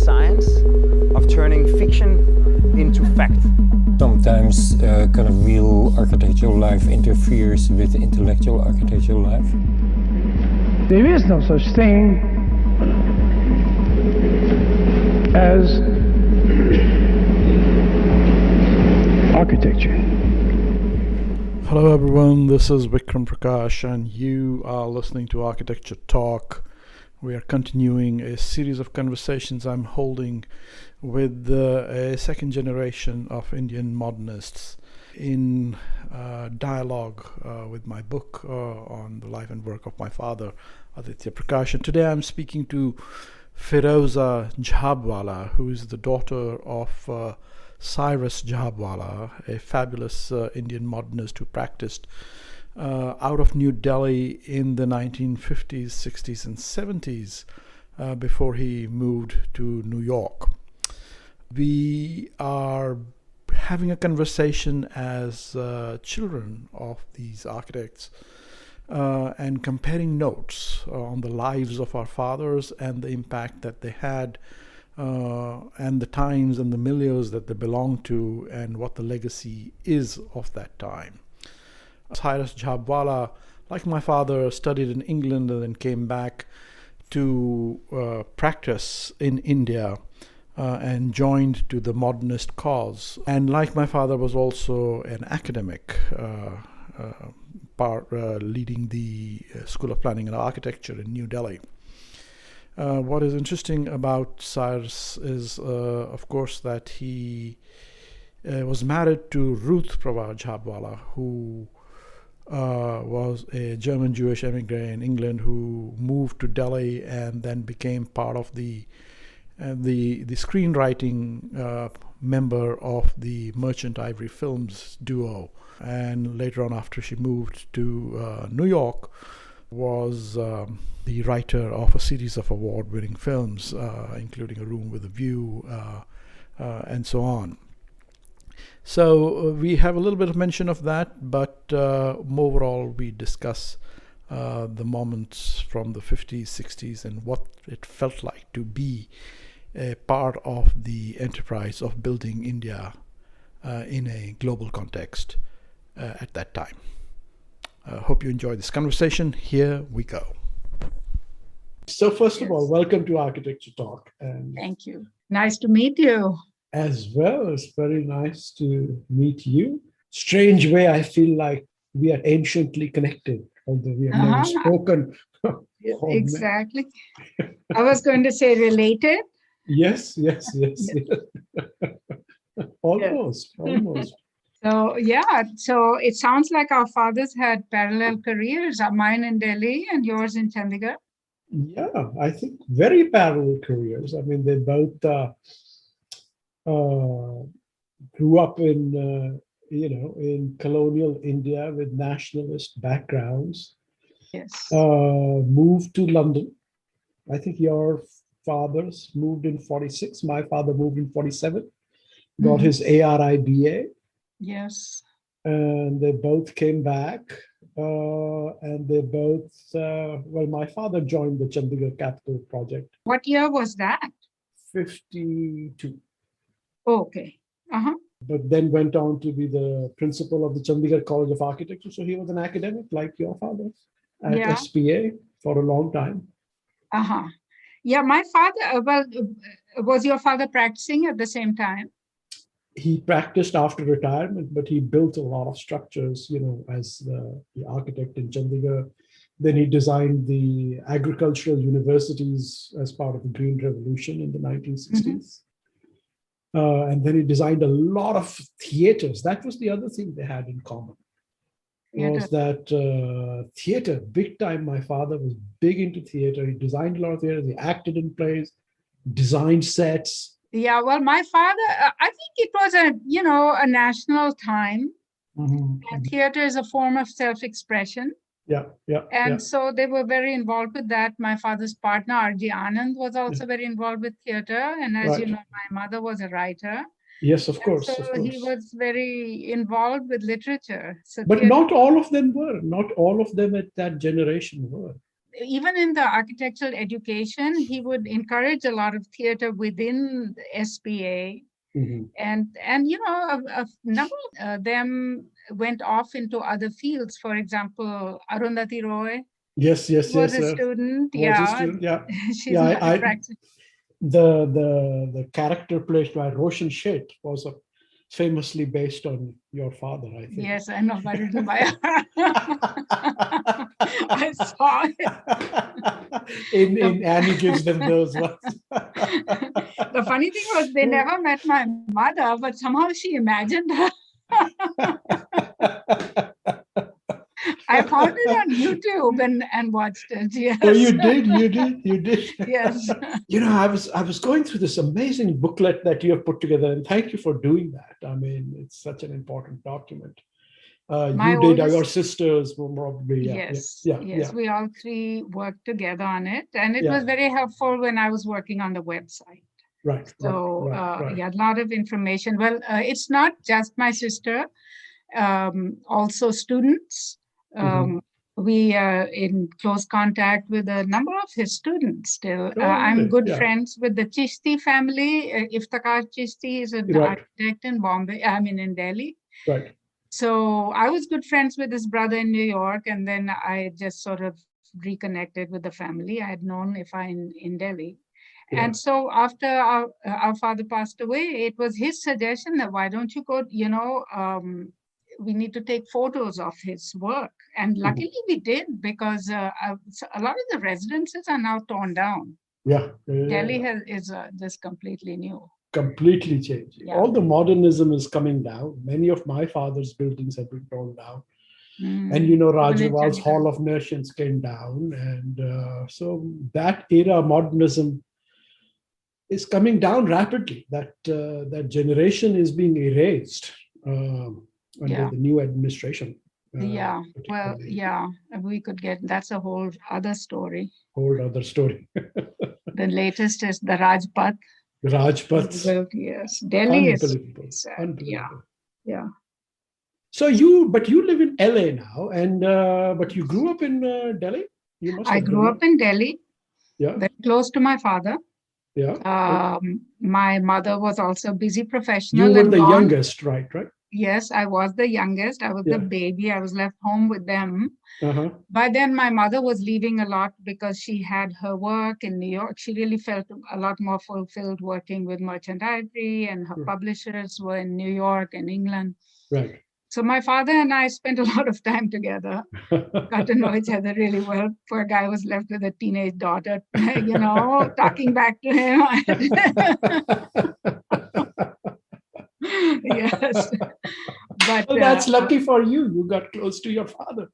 science of turning fiction into fact. Sometimes kind of real architectural life interferes with intellectual architectural life. There is no such thing as architecture. Hello everyone, this is Vikram Prakash and you are listening to Architecture Talk. We are continuing a series of conversations I'm holding with a second generation of Indian modernists in dialogue with my book on the life and work of my father, Aditya Prakash. And today I'm speaking to Firoza Jhabvala, who is the daughter of Cyrus Jhabvala, a fabulous Indian modernist who practiced out of New Delhi in the 1950s, 60s, and 70s before he moved to New York. We are having a conversation as children of these architects and comparing notes on the lives of our fathers and the impact that they had and the times and the milieus that they belong to and what the legacy is of that time. Cyrus Jhabvala, like my father, studied in England and then came back to practice in India and joined to the modernist cause. And like my father, was also an academic, leading the School of Planning and Architecture in New Delhi. What is interesting about Cyrus is, of course, that he was married to Ruth Jhabvala, who was a German Jewish emigre in England who moved to Delhi and then became part of the screenwriting member of the Merchant Ivory Films duo. And later on, after she moved to New York, was the writer of a series of award-winning films, including A Room with a View, and so on. So we have a little bit of mention of that, but overall we discuss the moments from the 50s, 60s, and what it felt like to be a part of the enterprise of building India in a global context at that time. Hope you enjoy this conversation. Here we go. So first of all, welcome to Architecture Talk. And thank you. Nice to meet you. As well, it's very nice to meet you. Strange way, I feel like we are anciently connected, although we have never spoken. Exactly. I was going to say related. Yes. Almost. So it sounds like our fathers had parallel careers, mine in Delhi and yours in Chandigarh. Yeah, I think very parallel careers. I mean, they both grew up in colonial India with nationalist backgrounds. Yes. Moved to London. I think your fathers moved in 46. My father moved in 47. Got his ARIBA. Yes. And they both came back. And they both, my father joined the Chandigarh Capital Project. What year was that? 52. Oh, okay. But then went on to be the principal of the Chandigarh College of Architecture. So he was an academic like your father at SPA for a long time. Yeah, my father, was your father practicing at the same time? He practiced after retirement, but he built a lot of structures, as the architect in Chandigarh. Then he designed the agricultural universities as part of the Green Revolution in the 1960s. And then he designed a lot of theaters. That was the other thing they had in common. Was that theater, big time. My father was big into theater. He designed a lot of theaters. He acted in plays, designed sets. Yeah, well, my father, I think it was a national time. And theater is a form of self-expression. Yeah. And so they were very involved with that. My father's partner, R.G. Anand, was also very involved with theater. And as you know, my mother was a writer. Yes, of course. So he was very involved with literature. So but not all of them were. Not all of them at that generation were. even in the architectural education, he would encourage a lot of theater within the SPA. And a number of them went off into other fields. For example, Arundhati Roy Yes, was a student. Yeah. She's Yeah, not a practice. The character played by Roshan Sheth was famously based on your father, I think. Yes, I know, but it's by I saw it. in Annie Gives Them Those ones. The funny thing was they never met my mother, but somehow she imagined her. I found it on YouTube and watched it. Yes. Oh, you did. Yes. I was going through this amazing booklet that you have put together, and thank you for doing that. I mean, it's such an important document. Your sisters were probably. Yes. We all three worked together on it, and it was very helpful when I was working on the website. Right. So a lot of information. Well, it's not just my sister, also students. We are in close contact with a number of his students still. I'm good friends with the Chishti family. Iftikhar Chishti is an architect in in Delhi. Right. So I was good friends with his brother in New York, and then I just sort of reconnected with the family I had known in Delhi. Yeah. And so after our father passed away, it was his suggestion that why don't you go, we need to take photos of his work. And luckily we did, because a lot of the residences are now torn down. Delhi is just completely new. Completely changed. Yeah. All the modernism is coming down. Many of my father's buildings have been torn down. And Rajawal's Hall of Nations came down. And so that era of modernism is coming down rapidly. That generation is being erased under the new administration. We could that's a whole other story. The latest is the Rajpath. Yes, Delhi is unbelievable. Yeah. So you live in LA now, and but you grew up in Delhi? I grew up in Delhi. Yeah. Very close to my father. Yeah. My mother was also a busy professional. You were the youngest, right? Yes, I was the youngest. I was the baby. I was left home with them. By then, my mother was leaving a lot because she had her work in New York. She really felt a lot more fulfilled working with merchandising, and her publishers were in New York and England. Right. So my father and I spent a lot of time together, got to know each other really well. Poor guy was left with a teenage daughter, talking back to him. Yes. But that's lucky for you. You got close to your father.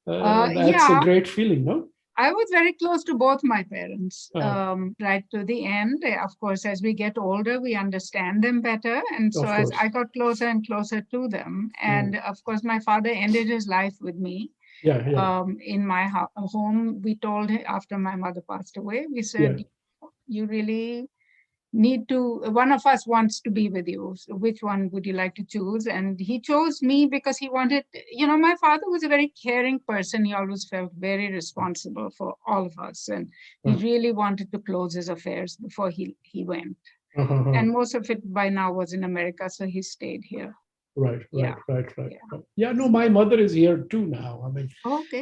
That's a great feeling, no? I was very close to both my parents, right to the end. Of course, as we get older, we understand them better. And so as I got closer and closer to them, and of course, my father ended his life with me. In my home. We told him after my mother passed away, we said, you really need to, one of us wants to be with you. So which one would you like to choose? And he chose me because he wanted, my father was a very caring person. He always felt very responsible for all of us. And he really wanted to close his affairs before he went. And most of it by now was in America. So he stayed here. Right. Yeah, no, my mother is here too now. I mean,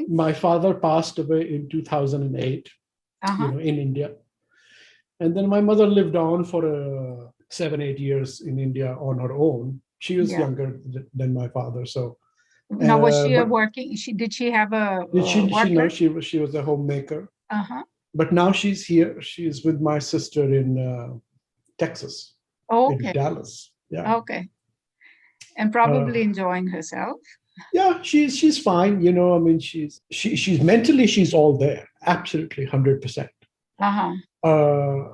my father passed away in 2008, in India. And then my mother lived on for 7-8 years in India on her own. She was younger than my father. So now was she working? Did she have a no, she was a homemaker. But now she's here. She's with my sister in Texas. In Dallas. Yeah. Okay. And probably enjoying herself. Yeah, she's fine. I mean, she's mentally she's all there, absolutely 100%.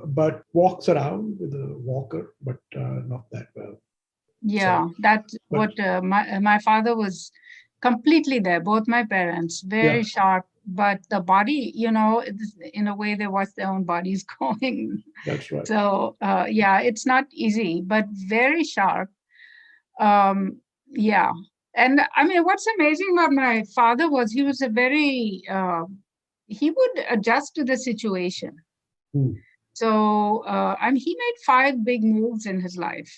But walks around with a walker, but not that well. Yeah, so, that's what my father was completely there. Both my parents, very sharp, but the body, in a way they watch their own bodies going. That's right. So it's not easy, but very sharp. And I mean, what's amazing about my father was he was a very he would adjust to the situation. Hmm. So, he made 5 big moves in his life.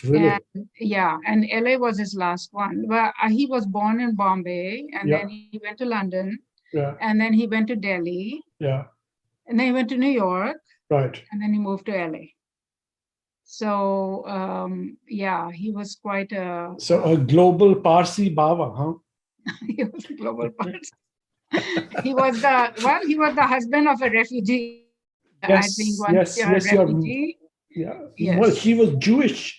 Really? And LA was his last one. Well, he was born in Bombay, and then he went to London, and then he went to Delhi, and then he went to New York, right, and then he moved to LA. So, he was quite a... So a global Parsi Baba, huh? He was a global Parsi. He was the husband of a refugee. Yes, refugee. Yes. Well, she was Jewish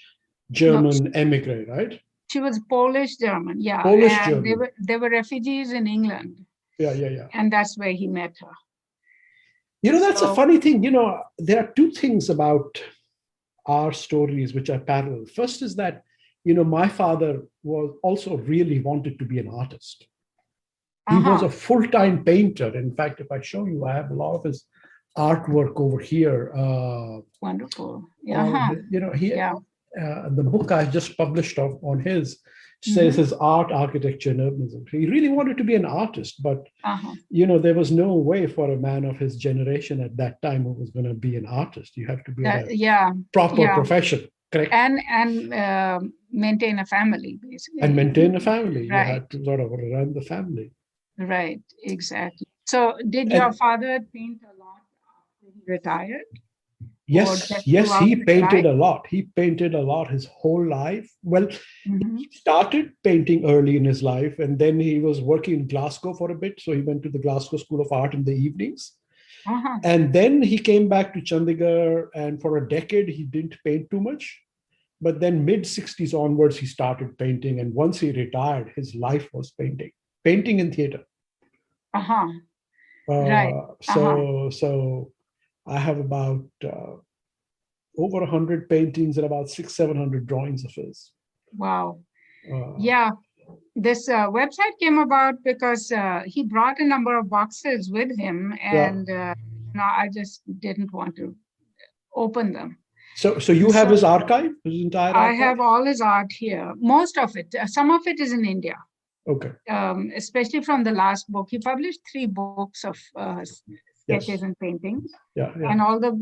German emigre, right? She was Polish German, Polish and German. they were refugees in England. Yeah. And that's where he met her. That's a funny thing. There are 2 things about our stories which are parallel. First is that, my father was also really wanted to be an artist. He was a full-time painter. In fact, if I show you, I have a lot of his artwork over here. Wonderful. The book I just published on his says his art, architecture, and urbanism. He really wanted to be an artist, but there was no way for a man of his generation at that time who was going to be an artist. You have to be a proper profession, correct? And maintain a family, basically. And maintain a family. Right. You had to sort of run the family. Right, exactly. So did your father paint a lot after he retired? Yes, he painted a lot. He painted a lot his whole life. Well, he started painting early in his life, and then he was working in Glasgow for a bit. So he went to the Glasgow School of Art in the evenings. And then he came back to Chandigarh, and for a decade, he didn't paint too much. But then mid-60s onwards, he started painting. And once he retired, his life was painting in theater. Right. So I have about over 100 paintings and about 600-700 drawings of his. Wow. This website came about because he brought a number of boxes with him, and I just didn't want to open them. So you have his archive, his entire archive? I have all his art here. Most of it. Some of it is in India. Okay. Especially from the last book. He published 3 books of sketches and paintings. And all the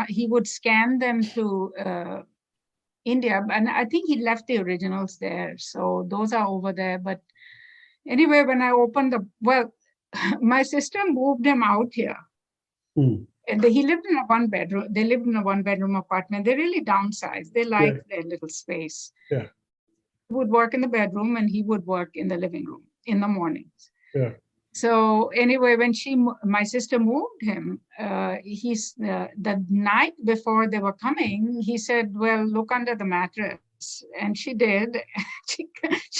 he would scan them to India, and I think he left the originals there. So those are over there. But anyway, when I opened my sister moved him out here. And he lived in a 1-bedroom. They lived in a 1-bedroom apartment. They really downsized. They liked their little space. He would work in the bedroom, and he would work in the living room in the mornings. So anyway, when my sister moved him, the night before they were coming, he said, well, look under the mattress. And she did. She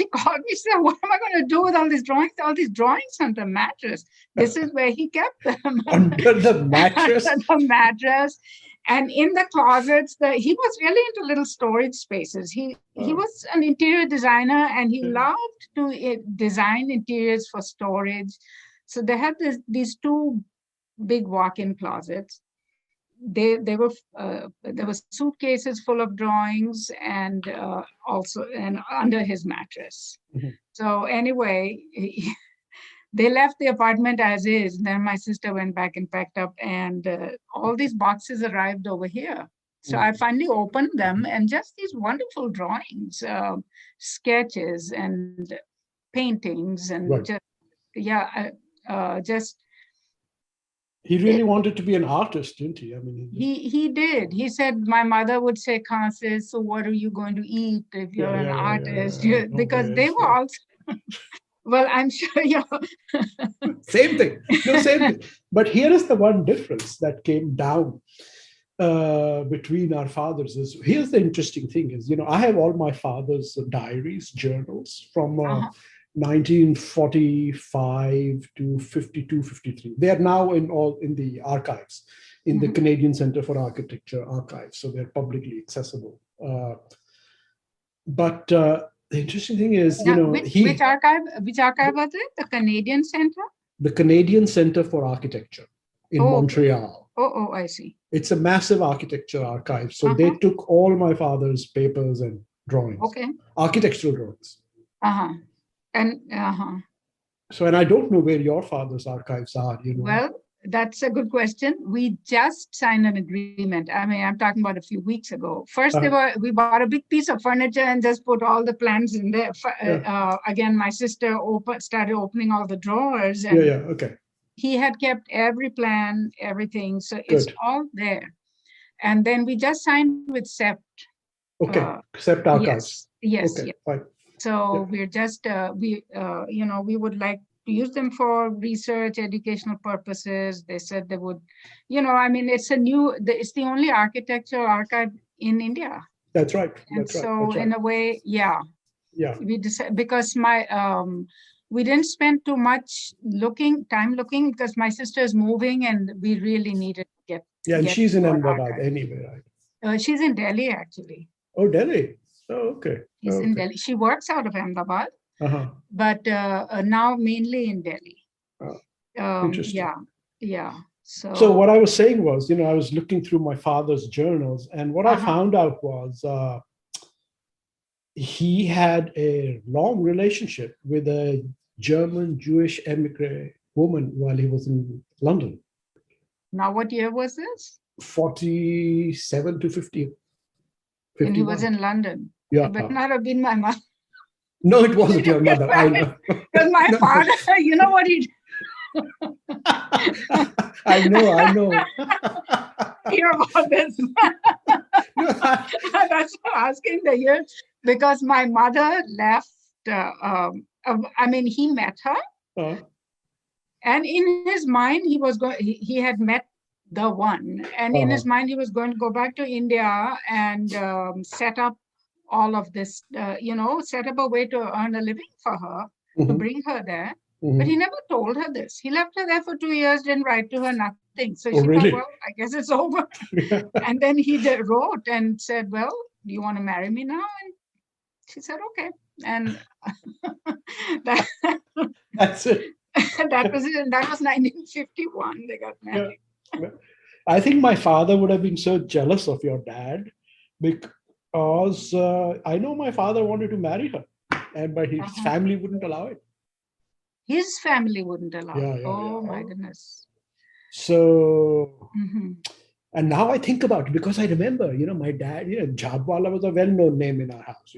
called me, said, what am I going to do with all these drawings? All these drawings on the mattress. This is where he kept them. Under the mattress? Under the mattress. And in the closets, he was really into little storage spaces. He was an interior designer, and he loved to design interiors for storage. So they had these 2 big walk-in closets. There were suitcases full of drawings, and also under his mattress. So anyway, they left the apartment as is. Then my sister went back and packed up, and all these boxes arrived over here. So I finally opened them, and just these wonderful drawings, sketches and paintings, and He really wanted to be an artist, didn't he? I mean, he did. He said, my mother would say, Kansis, so what are you going to eat if you're an artist? Because they were also... Well, I'm sure Same thing. Same thing. But here is the one difference that came down between our fathers. Here's the interesting thing is, I have all my father's diaries, journals from 1945 to 52, 53. They are now in the archives, in the Canadian Centre for Architecture archives. So they're publicly accessible. But the interesting thing is, which archive was it? The Canadian Centre? The Canadian Centre for Architecture in Montreal. Oh, I see. It's a massive architecture archive. So they took all my father's papers and drawings. Okay. Architectural drawings. So, and I don't know where your father's archives are, you know. Well, that's a good question. We just signed an agreement. I mean, I'm talking about a few weeks ago. First, we bought a big piece of furniture and just put all the plans in there. Again, my sister started opening all the drawers. And okay. He had kept every plan, everything. So it's all there. And then we just signed with SEPT. Okay, SEPT archives. Yes. Okay, fine. So we're just, we would like to use them for research, educational purposes. They said they would, I mean, it's the only architectural archive in India. That's right. And so in a way, we decided, because we didn't spend too much time looking because my sister is moving and we really needed to get. Yeah, and she's in Ahmedabad anyway, right? She's in Delhi, actually. Oh, Delhi. Oh, okay. She's in Delhi. She works out of Ahmedabad. But now mainly in Delhi. Interesting. Yeah. So what I was saying was, I was looking through my father's journals, and what I found out was he had a long relationship with a German Jewish emigre woman while he was in London. Now, what year was this? 47 to 50. 51. And he was in London. Yeah. But not have been my mother. No, it wasn't your mother. I know. Because my father, you know what he did? I know. Hear about this. That's why I'm asking the year. Because my mother left, he met her. And in his mind, he had met the one. And in his mind, he was going to go back to India and set up all of this, set up a way to earn a living for her, to bring her there. But he never told her this. He left her there for 2 years, didn't write to her, nothing. So she thought, well, I guess it's over. And then he wrote and said, well, do you want to marry me now? And she said, okay. And that's it. That was it. And that was 1951. They got married. Yeah. I think my father would have been so jealous of your dad because I know my father wanted to marry her, but his family wouldn't allow it. His family wouldn't allow it. My goodness. So, and now I think about it because I remember, my dad, Jhabvala was a well-known name in our house,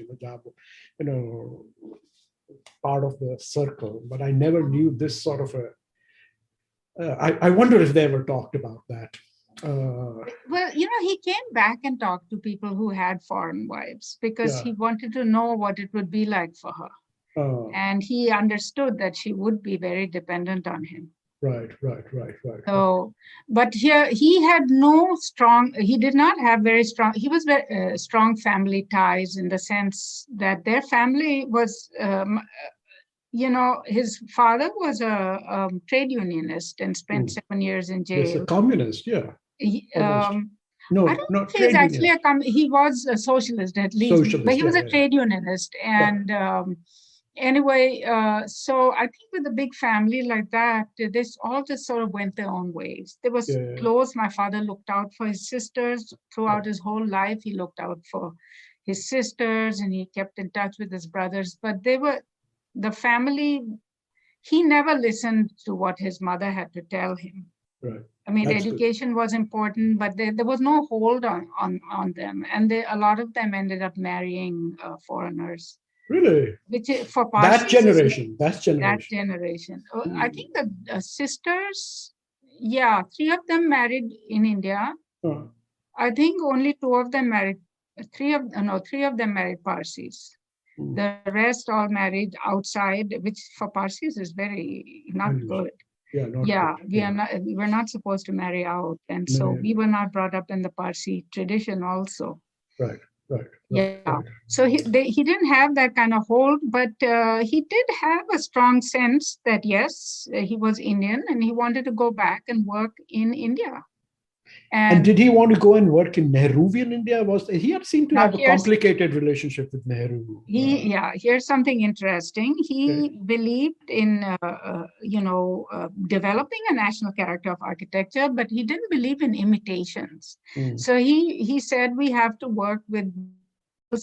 part of the circle, but I never knew this sort of I wonder if they ever talked about that. Well, he came back and talked to people who had foreign wives because he wanted to know what it would be like for her. And he understood that she would be very dependent on him. Right. So, but here he did not have very strong, he was very strong family ties in the sense that their family was, his father was a trade unionist and spent 7 years in jail. He's a communist, yeah. No, I don't think he's actually he was a socialist at least, but he was a trade unionist. And anyway, so I think with a big family like that, this all just sort of went their own ways. They was close. My father looked out for his sisters throughout his whole life. He looked out for his sisters and he kept in touch with his brothers, but the family, he never listened to what his mother had to tell him. Right. I mean, education was important, but there was no hold on them. And a lot of them ended up marrying foreigners. Really? Which for Parsis, that generation. I think the sisters, 3 of them married in India. I think only 2 of them married, 3 of them married Parsis. The rest all married outside, which for Parsis is very not good. We're not supposed to marry out. And so we were not brought up in the Parsi tradition also. Right. So he didn't have that kind of hold, but he did have a strong sense that, yes, he was Indian and he wanted to go back and work in India. And did he want to go and work in Nehruvian India? He had seemed to have a complicated relationship with Nehru. Here's something interesting. He believed in, developing a national character of architecture, but he didn't believe in imitations. So he said we have to work with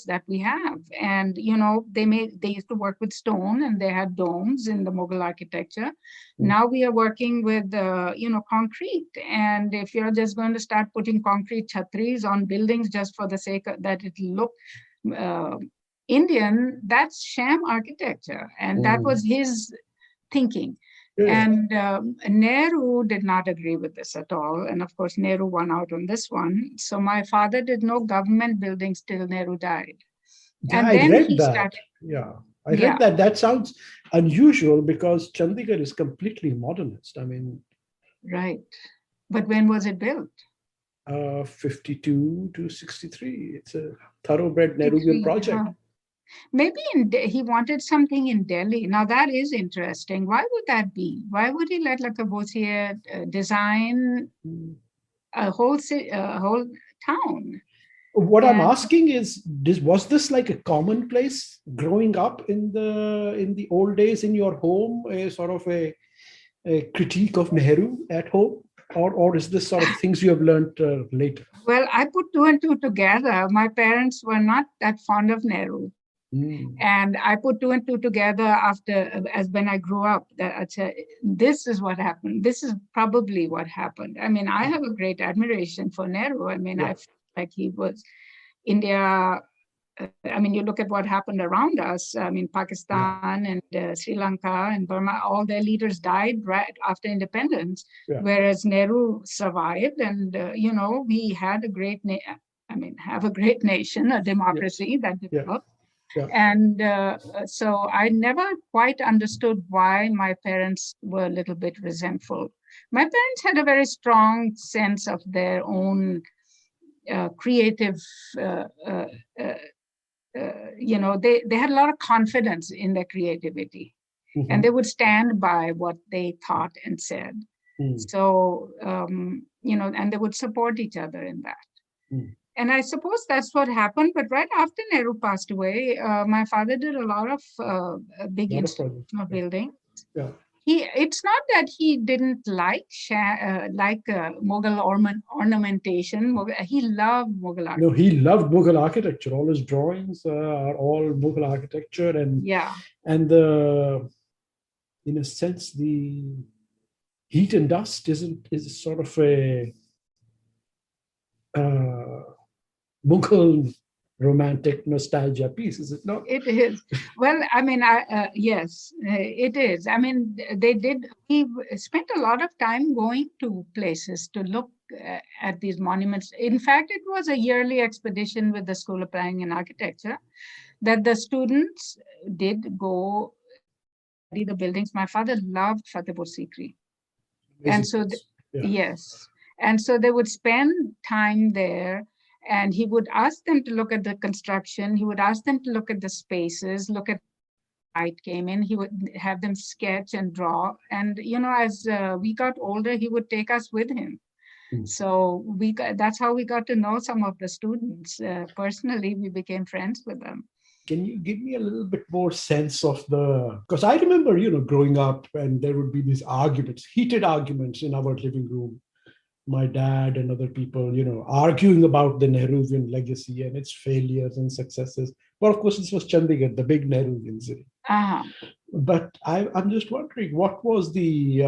that we have. And, they used to work with stone, and they had domes in the Mughal architecture. Now we are working with, concrete. And if you're just going to start putting concrete chhatris on buildings just for the sake of that it look Indian, that's sham architecture. And that was his thinking. And Nehru did not agree with this at all. And of course, Nehru won out on this one. So my father did no government buildings till Nehru died. And I then read he that. started. I read that. That sounds unusual because Chandigarh is completely modernist. I mean, right. But when was it built? 52 to 63. It's a thoroughbred Nehruvian project. Maybe he wanted something in Delhi. Now that is interesting. Why would that be? Why would he let Le Corbusier design a whole town? What I'm asking is, was this like a commonplace growing up in the old days in your home, a sort of a critique of Nehru at home? Or is this sort of things you have learned later? Well, I put two and two together. My parents were not that fond of Nehru. And I put two and two together as when I grew up, that I said, this is what happened. This is probably what happened. I mean, I have a great admiration for Nehru. I mean, I feel like he was India. I mean, you look at what happened around us. I mean, Pakistan and Sri Lanka and Burma, all their leaders died right after independence, whereas Nehru survived. And, we had a great, have a great nation, a democracy that developed. And so I never quite understood why my parents were a little bit resentful. My parents had a very strong sense of their own creative, they had a lot of confidence in their creativity. And they would stand by what they thought and said. So, and they would support each other in that. And I suppose that's what happened. But right after Nehru passed away, my father did a lot of big institutional buildings. It's not that he didn't like Mughal ornamentation. He loved Mughal architecture. No, he loved Mughal architecture. All his drawings are all Mughal architecture, and in a sense, the heat and dust is sort of a Mughal romantic nostalgia piece, is it not? It is. Well, I mean, yes, it is. I mean, he spent a lot of time going to places to look at these monuments. In fact, it was a yearly expedition with the School of Planning and Architecture that the students did go study the buildings. My father loved Fatehpur Sikri. And so, yes. And so they would spend time there. And he would ask them to look at the construction. He would ask them to look at the spaces, look at light came in. He would have them sketch and draw. And, as we got older, he would take us with him. So that's how we got to know some of the students. Personally, we became friends with them. Can you give me a little bit more sense of because I remember, growing up, and there would be these arguments, heated arguments in our living room. My dad and other people, arguing about the Nehruvian legacy and its failures and successes. Well, of course, this was Chandigarh, the big Nehruvian city. But I'm just wondering, what was the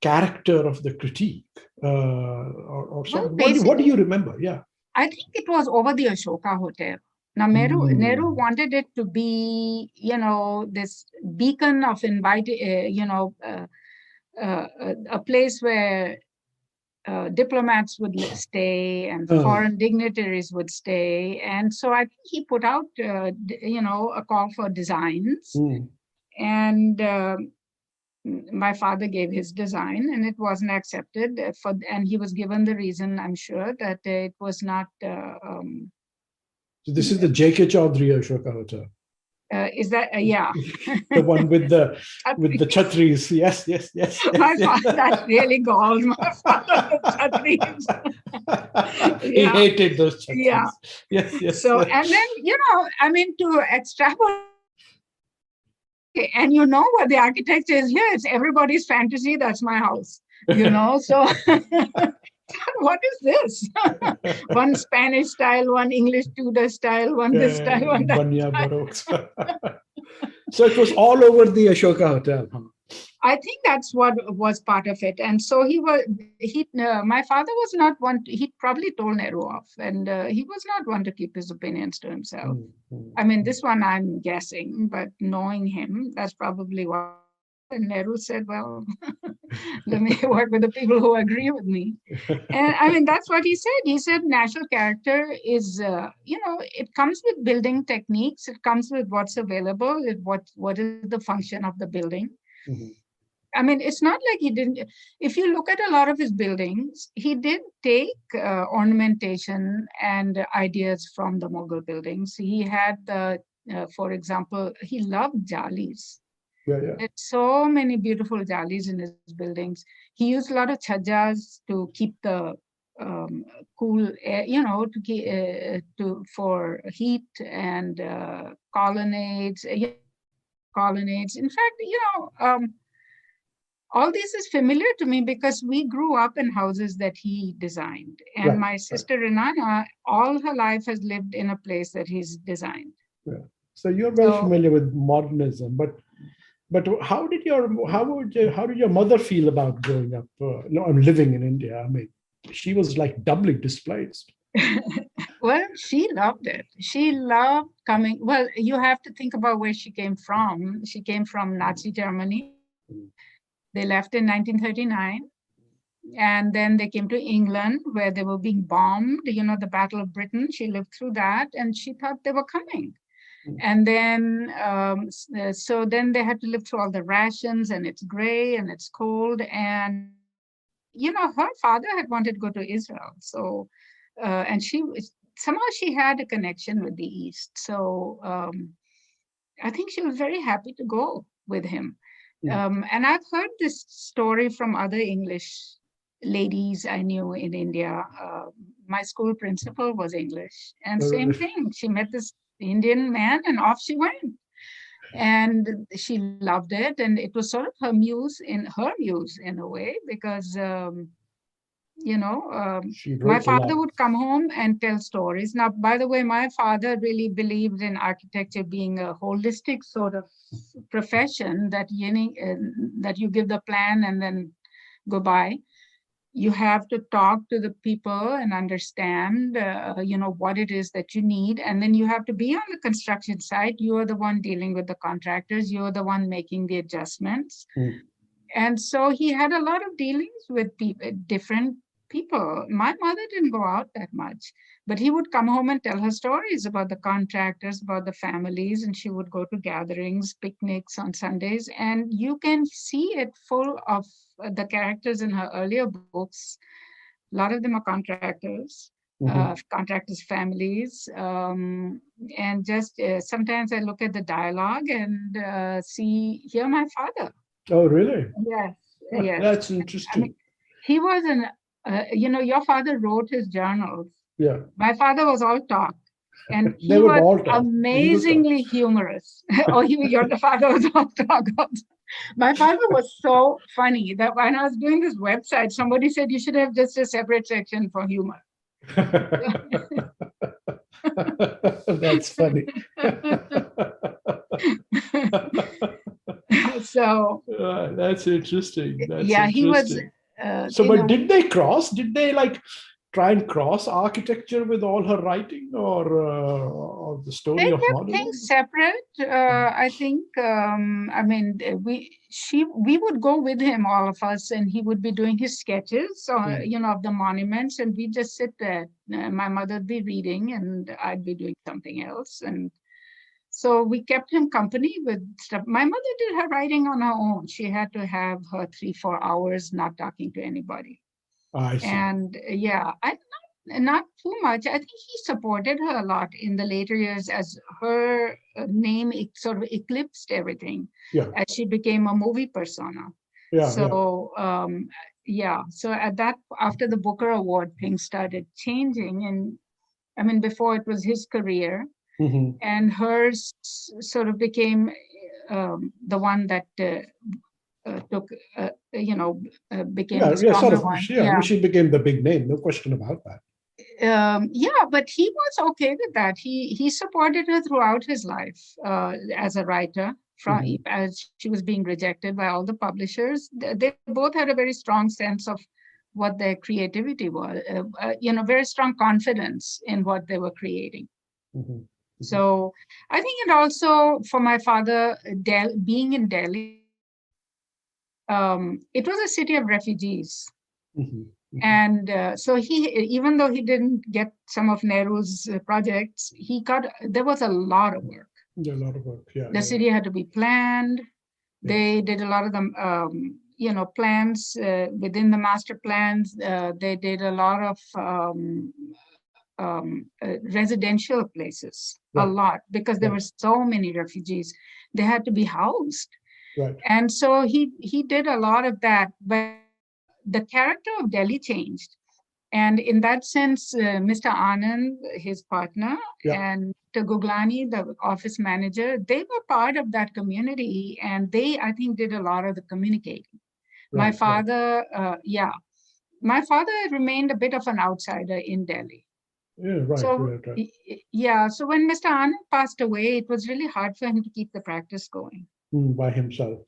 character of the critique? What do you remember? Yeah. I think it was over the Ashoka Hotel. Now, Nehru wanted it to be, this beacon of a place where diplomats would stay and foreign dignitaries would stay. And so I think he put out, a call for designs. And my father gave his design and it wasn't accepted. And he was given the reason, I'm sure, that it was not... So this is the J.K. Chaudhary Ashoka Hotel. Is that yeah? The one with the chhatris. Yes. My father, that really galled my father. Chhatris. He hated those chhatris. Yeah. Yes. So and then to extrapolate, and what the architecture is here. It's everybody's fantasy. That's my house. So what is this? One Spanish style, one English Tudor style, one this style, one that style. So it was all over the Ashoka Hotel, huh? I think that's what was part of it. And so my father was not one, he probably told Nehru off, and he was not one to keep his opinions to himself. I mean, this one I'm guessing, but knowing him, that's probably why. And Nehru said, well, let me work with the people who agree with me. And I mean, that's what he said. He said national character is, it comes with building techniques. It comes with what's available, what is the function of the building. I mean, it's not like he didn't, if you look at a lot of his buildings, he did take ornamentation and ideas from the Mughal buildings. He had, for example, he loved jalis. There's so many beautiful jalis in his buildings. He used a lot of chhajjas to keep the cool air, for heat, and colonnades. In fact, all this is familiar to me because we grew up in houses that he designed. And my sister Renana, all her life has lived in a place that he's designed. So you're very familiar with modernism, but how did your mother feel about growing up? Living in India. I mean, she was like doubly displaced. Well, she loved it. She loved coming. Well, you have to think about where she came from. She came from Nazi Germany. They left in 1939. And then they came to England, where they were being bombed, the Battle of Britain. She lived through that, and she thought they were coming. And then, so then they had to live through all the rations, and it's gray and it's cold. And, her father had wanted to go to Israel. So, and somehow she had a connection with the East. So I think she was very happy to go with him. And I've heard this story from other English ladies I knew in India. My school principal was English, and same thing. She met this Indian man, and off she went. And she loved it, and it was sort of her muse in a way, because my father would come home and tell stories. Now, by the way, my father really believed in architecture being a holistic sort of profession, that you give the plan and then go by. You have to talk to the people and understand, what it is that you need. And then you have to be on the construction site. You are the one dealing with the contractors. You're the one making the adjustments. And so he had a lot of dealings with different people. My mother didn't go out that much, but he would come home and tell her stories about the contractors, about the families, and she would go to gatherings, picnics on Sundays. And you can see it full of the characters in her earlier books. A lot of them are contractors, contractors' families. And just sometimes I look at the dialogue and hear my father. Oh, really? Yes. That's interesting. I mean, he was your father wrote his journals. Yeah. My father was all talk. And he was amazingly humorous. Your father was all talk. My father was so funny that when I was doing this website, somebody said you should have just a separate section for humor. That's funny. So that's interesting. He was. But did they cross? Did they try and cross architecture with all her writing, or the story of modernism? They kept things separate. I think. We would go with him, all of us, and he would be doing his sketches, of the monuments, and we just sit there. My mother would be reading, and I'd be doing something else, and so we kept him company with stuff. My mother did her writing on her own. She had to have her 3-4 hours not talking to anybody. I see. And not too much. I think he supported her a lot in the later years as her name sort of eclipsed everything as she became a movie persona. So at that, after the Booker Award, things started changing. And I mean, before it was his career. And hers sort of became the one that became Yeah, the stronger one. Yeah, she became the big name, no question about that. But he was okay with that. He supported her throughout his life as a writer. As she was being rejected by all the publishers, they both had a very strong sense of what their creativity was. Very strong confidence in what they were creating. So I think it also, for my father, being in Delhi, it was a city of refugees. And so even though he didn't get some of Nehru's projects, there was a lot of work. Yeah, a lot of work. Yeah. The city had to be planned. They did a lot of them, plans within the master plans. They did a lot of residential places, a lot, because there were so many refugees. They had to be housed. Right. And so he did a lot of that, but the character of Delhi changed. And in that sense, Mr. Anand, his partner, and Guglani, the office manager, they were part of that community, and they, I think, did a lot of the communicating. My father remained a bit of an outsider in Delhi. Yeah, right. So when Mr. Anand passed away, it was really hard for him to keep the practice going. By himself,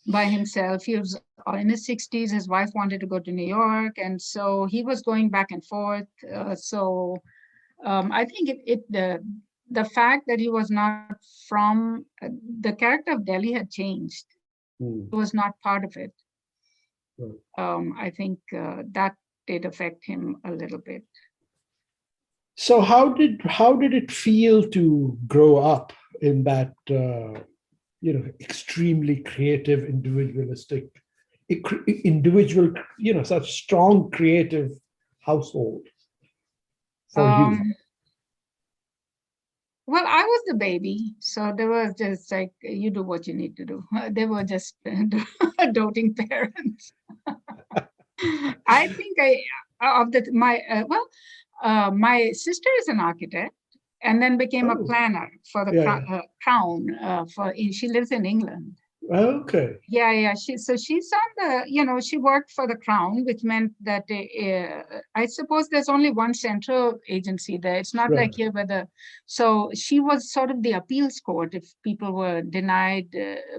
By himself. He was in his 60s. His wife wanted to go to New York, and so he was going back and forth. I think the fact that he was not from the character of Delhi had changed. He was not part of it. I think that did affect him a little bit. So how did it feel to grow up in that extremely creative, individualistic, such strong creative household for you? Well, I was the baby, so they were just like, you do what you need to do. They were just doting parents. I think my sister is an architect, and then became a planner for the Crown. She lives in England. Okay. Yeah. She's on the, she worked for the Crown, which meant that I suppose there's only one central agency there. It's not like here so she was sort of the appeals court if people were denied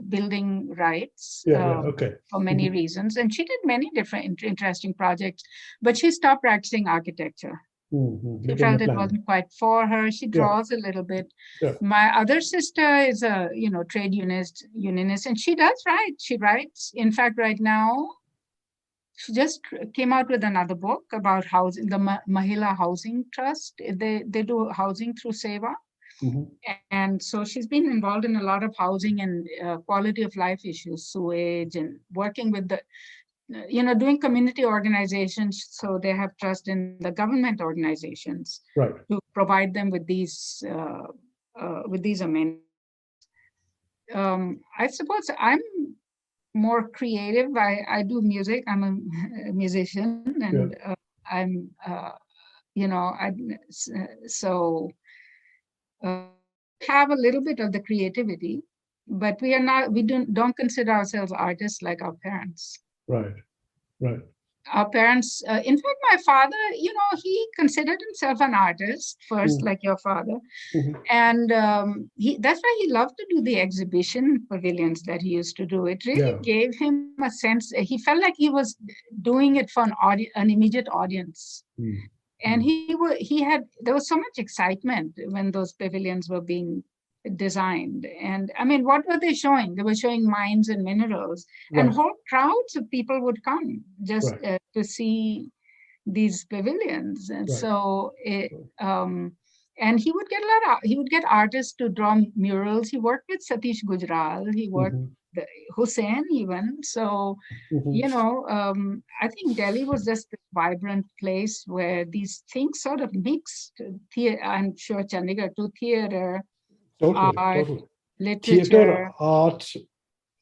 building rights for many reasons. And she did many different interesting projects, but she stopped practicing architecture. She felt it wasn't quite for her. She draws a little bit. My other sister is a trade unionist, and she does write. She writes. In fact, right now, she just came out with another book about housing, the Mahila Housing Trust. They do housing through Seva. And so she's been involved in a lot of housing and quality of life issues, sewage, and working with the doing community organizations, so they have trust in the government organizations to provide them with these amenities. I suppose I'm more creative. I do music. I'm a musician, and I'm have a little bit of the creativity, but we don't consider ourselves artists like our parents. Right. Our parents, in fact, my father, he considered himself an artist first, like your father. And that's why he loved to do the exhibition pavilions that he used to do. It really gave him a sense, he felt like he was doing it for an immediate audience. And there was so much excitement when those pavilions were being designed. And I mean, what were they showing? They were showing mines and minerals, and whole crowds of people would come just to see these pavilions. And so and he would get artists to draw murals. He worked with Satish Gujral, he worked with Hussain even. So I think Delhi was just a vibrant place where these things sort of mixed. I'm sure Chandigarh too, theater, art, literature, theater, art,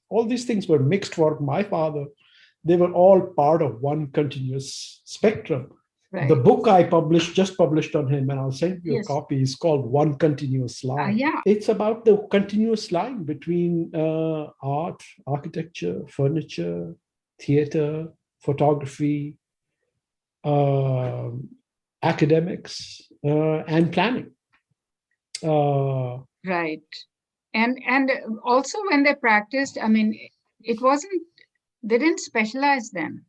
all these things were mixed for my father. They were all part of one continuous spectrum. Right. The book I just published on him, and I'll send you a copy, is called One Continuous Line. Yeah. It's about the continuous line between art, architecture, furniture, theater, photography, academics, and planning. Right. And also when they practiced, I mean, it wasn't, they didn't specialize then.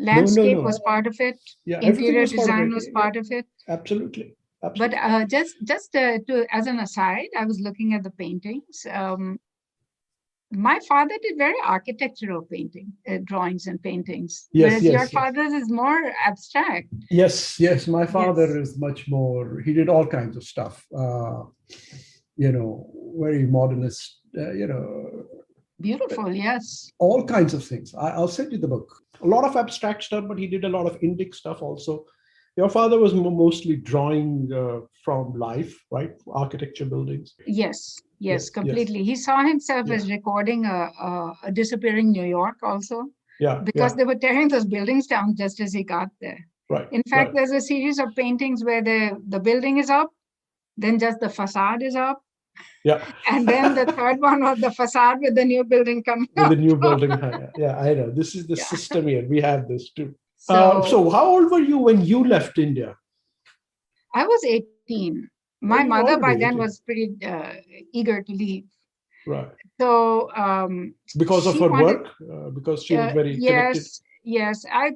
Landscape was part of it. Yeah, interior design was part of it. Absolutely. But just to, as an aside, I was looking at the paintings. My father did very architectural painting, drawings and paintings. Whereas your father's is more abstract. Yes, my father is much more, he did all kinds of stuff, very modernist, Beautiful, yes. All kinds of things. I'll send you the book. A lot of abstract stuff, but he did a lot of Indic stuff also. Your father was mostly drawing from life, right? Architecture, buildings. Yes, completely. Yes. He saw himself as recording a disappearing New York also. Yeah. Because they were tearing those buildings down just as he got there. Right. In fact, there's a series of paintings where the building is up, then just the facade is up. Yeah. And then the third one was the facade with the new building coming up. With the new building. Yeah, I know. This is the system here. We have this too. So how old were you when you left India? I was 18. My mother by then was pretty eager to leave. Right. So because of her work? Because she was very connected? Yes. I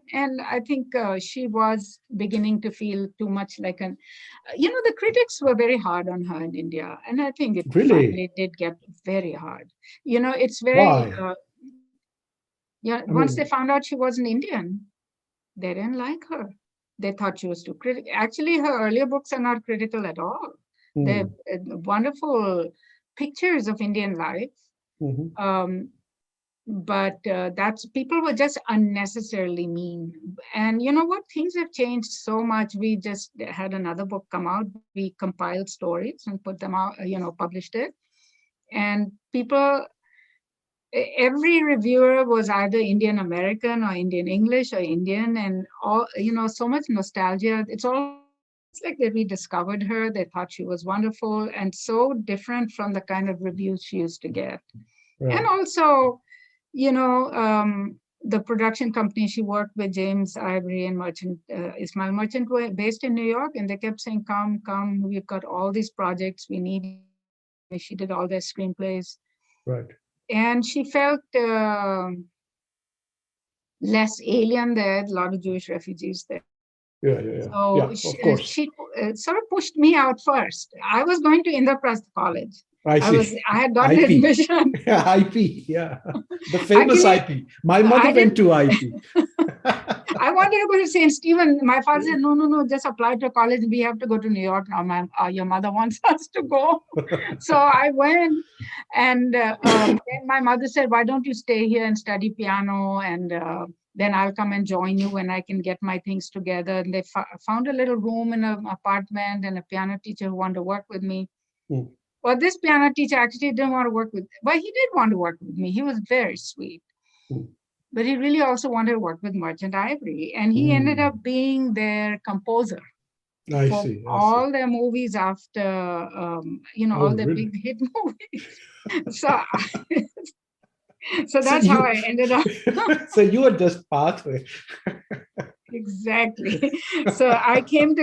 think she was beginning to feel too much like an, the critics were very hard on her in India. And I think it finally did get very hard. It's very, Why? Once they found out she was an Indian, they didn't like her. They thought she was too critical. Actually, her earlier books are not critical at all. They're wonderful pictures of Indian life. But that's, people were just unnecessarily mean. And you know what? Things have changed so much. We just had another book come out. We compiled stories and put them out, published it. And people, every reviewer was either Indian American or Indian English or Indian, and all, so much nostalgia. It's like they rediscovered her. They thought she was wonderful and so different from the kind of reviews she used to get. Right. And also, the production company she worked with, James Ivory and Ismail Merchant, were based in New York, and they kept saying, come, we've got all these projects we need. She did all their screenplays. Right. And she felt less alien there, a lot of Jewish refugees there. Yeah. So of course. She sort of pushed me out first. I was going to Indraprastha College. I had gotten admission. Yeah, IP, yeah. The famous IP. My mother went to IP. I wanted to go to St. Stephen. My father said, no, just apply to college. We have to go to New York now. Your mother wants us to go. So I went, and then my mother said, why don't you stay here and study piano, and then I'll come and join you when I can get my things together. And they found a little room in an apartment and a piano teacher who wanted to work with me. Well, this piano teacher actually didn't want to work with, but he did want to work with me. He was very sweet. But he really also wanted to work with Merchant Ivory. And he ended up being their composer. I see. All their movies after, all the big hit movies. So that's how I ended up. So you were just pathway. Exactly. So I came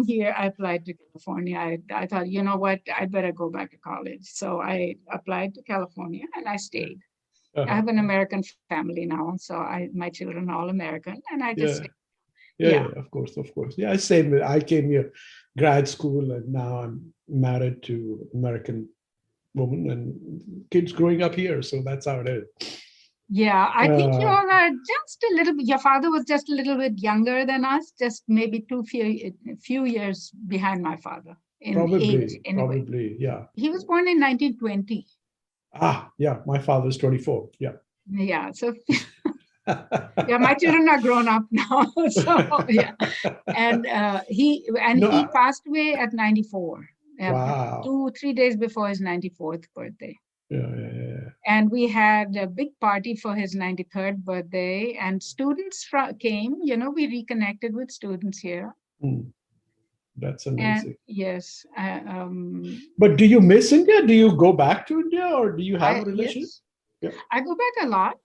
here, I applied to California. I thought, you know what, I'd better go back to college. So I applied to California and I stayed. I have an American family now, so my children are all American, and I just stayed. Yeah, of course. Yeah, same. I came here, grad school, and now I'm married to American woman and kids growing up here. So that's how it is. Yeah, I think you all are just a little bit, your father was just a little bit younger than us, just maybe few years behind my father in age. Anyway. Probably, yeah. He was born in 1920. Yeah, my father's 24, yeah. Yeah, so yeah, my children are grown up now, so yeah. And he passed away at 94. Wow. 2-3 days before his 94th birthday. And we had a big party for his 93rd birthday, and students came. We reconnected with students here. That's amazing. And yes. But do you miss India? Do you go back to India, or do you have a relationship? Yes. Yeah. I go back a lot.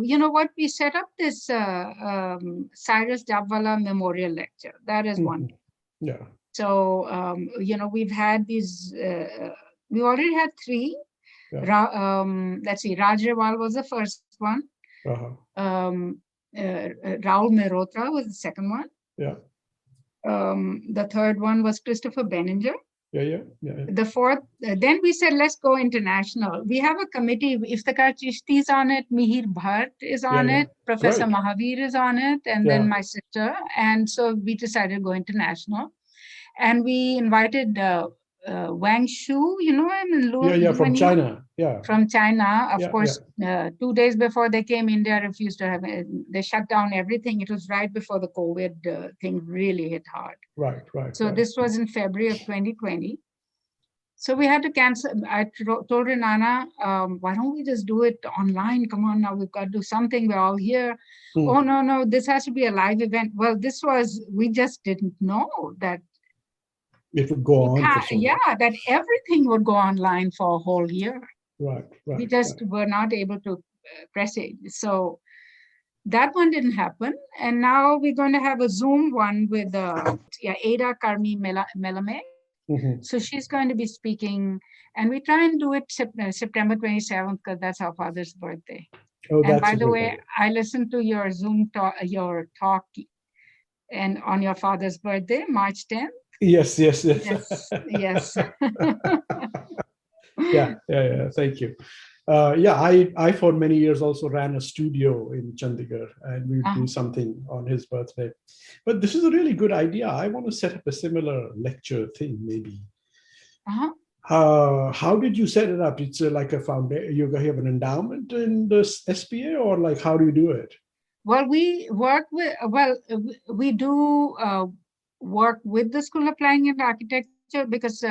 You know what? We set up this Cyrus Jhabvala Memorial Lecture. That is one. Yeah. So, we've had these, we already had 3. Yeah. Let's see, Raj Rewal was the first one. Raul Mehrotra was the second one. Yeah. The third one was Christopher Benninger. Yeah. The fourth, then we said, let's go international. We have a committee. Iftikhar Chishti is on it. Mihir Bhatt is on it. Professor Mahavir is on it. And then my sister. And so we decided to go international. And we invited Wang Shu, and from China. Yeah. From China. Of course, 2 days before they came, India refused to have it. They shut down everything. It was right before the COVID thing really hit hard. Right. So this was in February of 2020. So we had to cancel. I told Renana, why don't we just do it online? Come on now, we've got to do something. We're all here. Oh, no, this has to be a live event. Well, we just didn't know that it would go on. That everything would go online for a whole year. Right. We just were not able to press it. So that one didn't happen. And now we're going to have a Zoom one with Ada Karmi Melame. So she's going to be speaking, and we try and do it September 27th, because that's our father's birthday. Oh, and by the way, I listened to your Zoom talk, and on your father's birthday, March 10th. Yes. Yes. Yeah. Thank you. I for many years also ran a studio in Chandigarh, and we would do something on his birthday. But this is a really good idea. I want to set up a similar lecture thing, maybe. How did you set it up? It's like a foundation. You have an endowment in the SPA, or like how do you do it? Well, we do work with the School of Planning and Architecture, because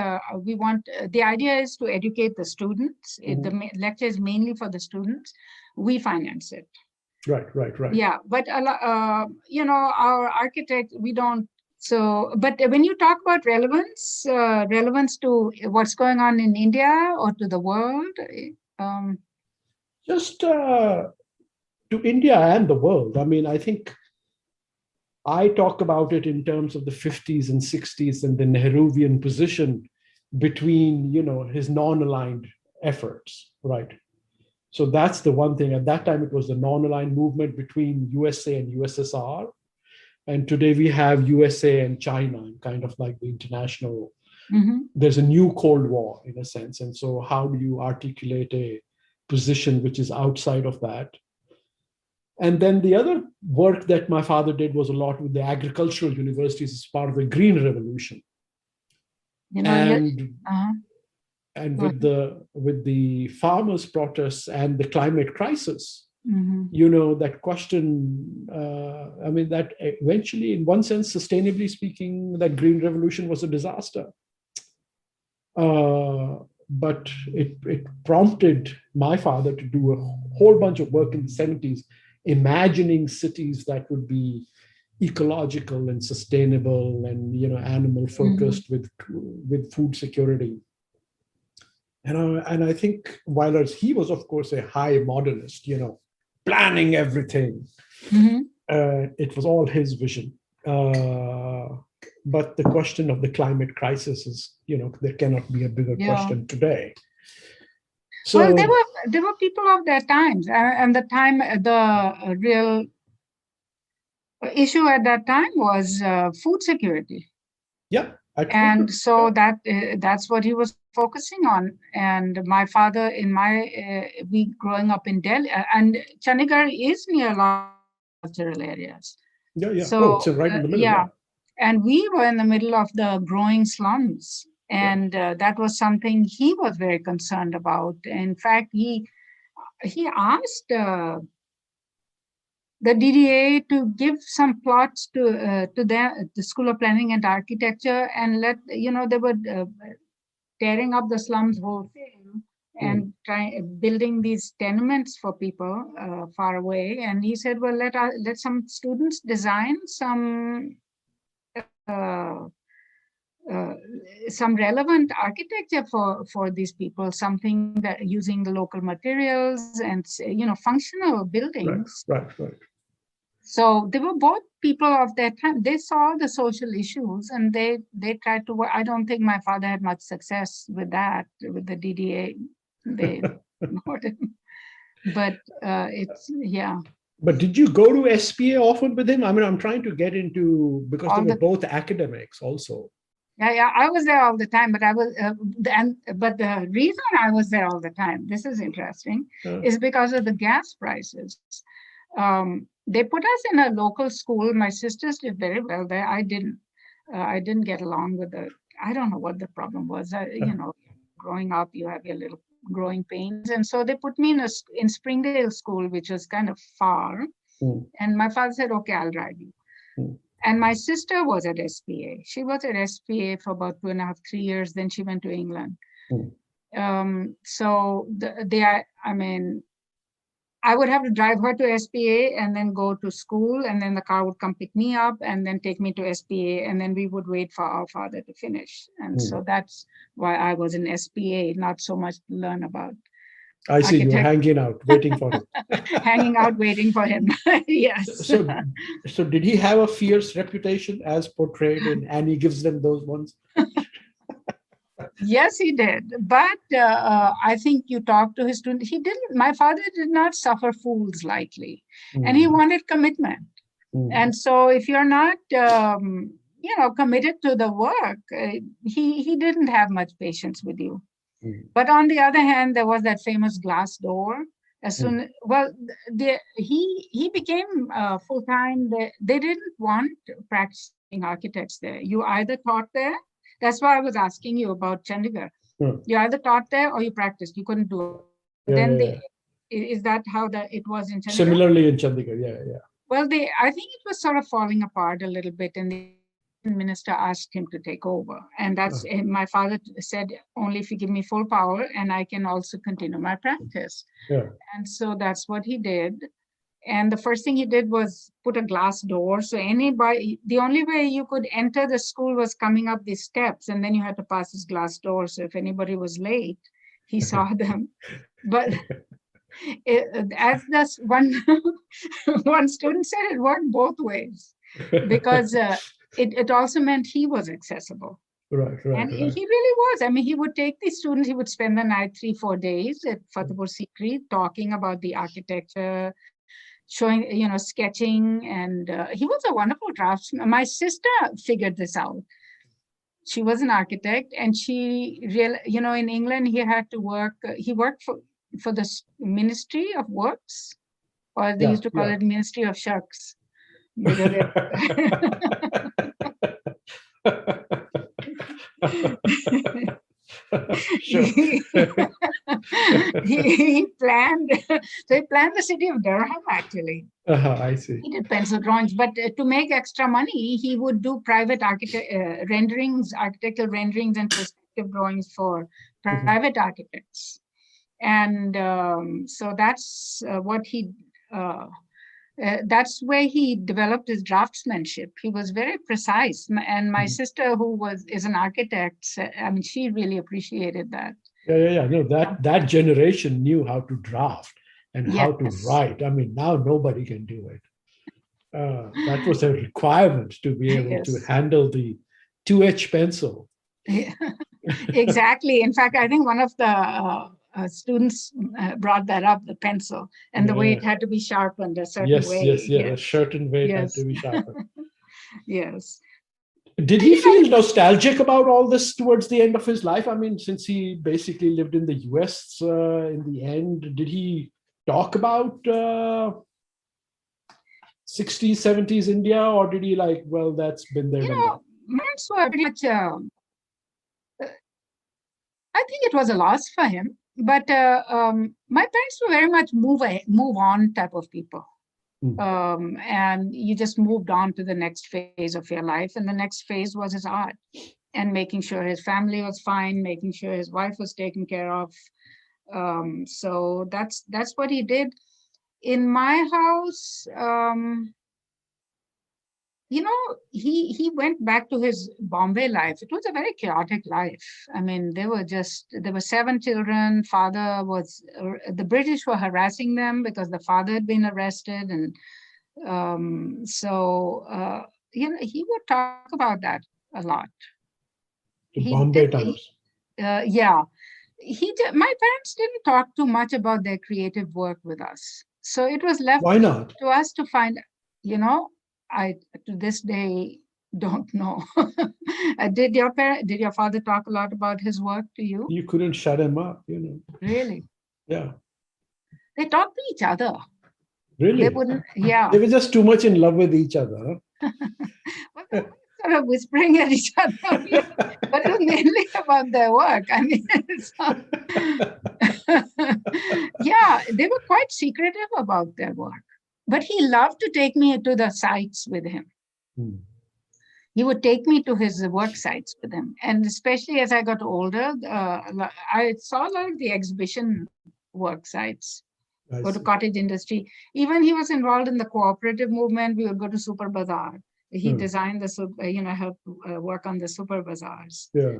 we want, the idea is to educate the students. The lecture is mainly for the students. We finance it. Right. Yeah, but our architect, we don't. So, but when you talk about relevance to what's going on in India or to the world, just to India and the world. I mean, I think I talk about it in terms of the 50s and 60s and the Nehruvian position between, his non-aligned efforts, right? So that's the one thing. At that time, it was the non-aligned movement between USA and USSR. And today we have USA and China, kind of like the international, there's a new Cold War in a sense. And so how do you articulate a position which is outside of that? And then the other work that my father did was a lot with the agricultural universities as part of the Green Revolution. And with the farmers' protests and the climate crisis, that question, that eventually, in one sense, sustainably speaking, that Green Revolution was a disaster. But it prompted my father to do a whole bunch of work in the 70s, imagining cities that would be ecological and sustainable and animal focused with food security. And I think while he was, of course, a high modernist, planning everything, it was all his vision. But the question of the climate crisis is, there cannot be a bigger question today. So, well, there were people of their times, and the real issue at that time was food security. Yeah, and so that's what he was focusing on. And my father, we growing up in Delhi, and Chandigarh is near a lot of cultural areas. Yeah. So it's right in the middle. Yeah, and we were in the middle of the growing slums. And that was something he was very concerned about. In fact, he asked the DDA to give some plots to the School of Planning and Architecture, and they were tearing up the slums whole thing. and building these tenements for people far away. And he said, well, let some students design some relevant architecture for these people, something that using the local materials and, functional buildings. Right. So they were both people of their time. They saw the social issues and they tried to work. I don't think my father had much success with that, with the DDA. They ignored him. But But did you go to SPA often with him? I mean, I'm trying to get into, because they were both academics also. Yeah, I was there all the time, but I was, but the reason I was there all the time, this is interesting, is because of the gas prices. They put us in a local school. My sisters did very well there. I didn't get along with I don't know what the problem was. Growing up, you have your little growing pains. And so they put me in Springdale School, which was kind of far. And my father said, okay, I'll drive you. And my sister was at SPA. She was at SPA for about 2.5, 3 years. Then she went to England. So I would have to drive her to SPA and then go to school, and then the car would come pick me up and then take me to SPA, and then we would wait for our father to finish. And so that's why I was in SPA, not so much to learn about. I see, you're hanging out, waiting for him. Hanging out, waiting for him, yes. So did he have a fierce reputation as portrayed in Annie Gives Them Those Ones? Yes, he did. But I think you talk to his student. He didn't. My father did not suffer fools lightly, and he wanted commitment. And so, if you're not, committed to the work, he didn't have much patience with you. But on the other hand, there was that famous glass door. He became full time. They didn't want practicing architects there. You either taught there. That's why I was asking you about Chandigarh. You either taught there or you practiced. You couldn't do it. Is that how it was in Chandigarh? Similarly in Chandigarh, yeah. Well, I think it was sort of falling apart a little bit, and the minister asked him to take over. And and my father said, only if you give me full power and I can also continue my practice. And so that's what he did. And the first thing he did was put a glass door. So the only way you could enter the school was coming up these steps, and then you had to pass this glass door. So if anybody was late, he saw them. But as this one student said, it worked both ways, because it also meant he was accessible. Right. He really was. I mean, he would take these students, he would spend the night 3-4 days at Fatehpur Sikri talking about the architecture, showing, sketching, and he was a wonderful draftsman. My sister figured this out. She was an architect, and in England, he had to work. He worked for the Ministry of Works, or they used to call it Ministry of Sharks. Sure. he planned the city of Durham, actually. I see. He did pencil drawings, but to make extra money, he would do private architectural renderings and perspective drawings for private architects. And so that's what that's where he developed his draftsmanship. He was very precise. And my sister, who is an architect, she really appreciated that. Yeah. No, that generation knew how to draft and how to write. I mean, now nobody can do it. That was a requirement to be able to handle the 2H pencil. Yeah. Exactly. In fact, I think one of the students brought that up, the pencil, and the way it had to be sharpened a certain way. Yes. A certain way it had to be sharpened. Yes. Did he feel nostalgic about all this towards the end of his life? I mean, since he basically lived in the US in the end, did he talk about 60s, 70s India, or did he that's been there? Parents were pretty much, I think it was a loss for him. But my parents were very much move on type of people. And you just moved on to the next phase of your life. And the next phase was his art, and making sure his family was fine, making sure his wife was taken care of. So that's what he did. In my house, he went back to his Bombay life. It was a very chaotic life. I mean, there were 7 children. Father was, the British were harassing them because the father had been arrested. And he would talk about that a lot. Bombay times. Yeah. My parents didn't talk too much about their creative work with us. So it was left Why not? to us to find, I to this day don't know. Did your father talk a lot about his work to you? You couldn't shut him up, Really? Yeah. They talked to each other. Really? They wouldn't, yeah. They were just too much in love with each other. Well, they were sort of whispering at each other, but it was mainly about their work. I mean, yeah, they were quite secretive about their work. But he loved to take me to the sites with him. He would take me to his work sites with him. And especially as I got older, I saw a lot of the exhibition work sites, go to cottage industry. Even he was involved in the cooperative movement. We would go to Super Bazaar. He designed helped work on the Super Bazaars. Yeah.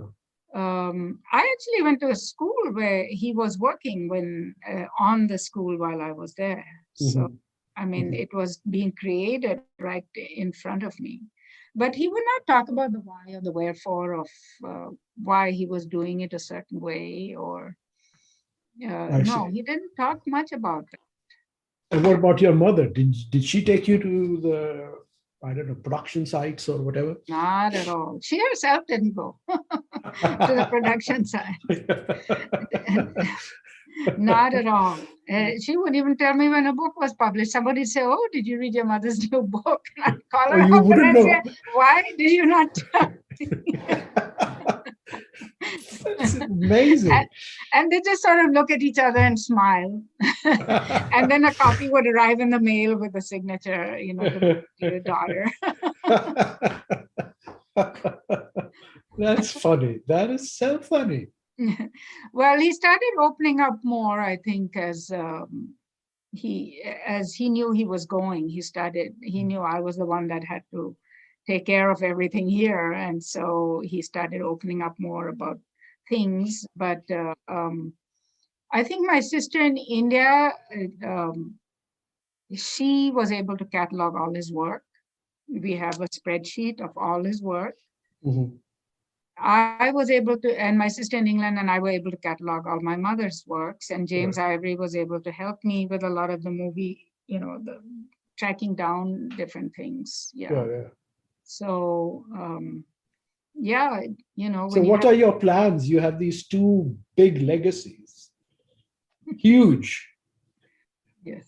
I actually went to a school where he was working on the school while I was there. So, I mean, it was being created right in front of me. But he would not talk about the why or the wherefore of why he was doing it a certain way, or no, he didn't talk much about that. And what about your mother? Did she take you to the, I don't know, production sites or whatever? Not at all. She herself didn't go to the production site. Not at all. She wouldn't even tell me when a book was published. Somebody say, "Oh, did you read your mother's new book?" And I'd call her up and I'd say, "Why did you not tell me?" That's amazing. And they just sort of look at each other and smile. And then a copy would arrive in the mail with a signature, to your daughter. That's funny. That is so funny. Well, he started opening up more, I think, as he knew he was going. He knew I was the one that had to take care of everything here. And so he started opening up more about things. But I think my sister in India, she was able to catalog all his work. We have a spreadsheet of all his work. I was able to, and my sister in England and I were able to catalog all my mother's works. And James Ivory was able to help me with a lot of the movie, the tracking down different things. Yeah. So, So what are your plans? You have these 2 big legacies. Huge. Yes.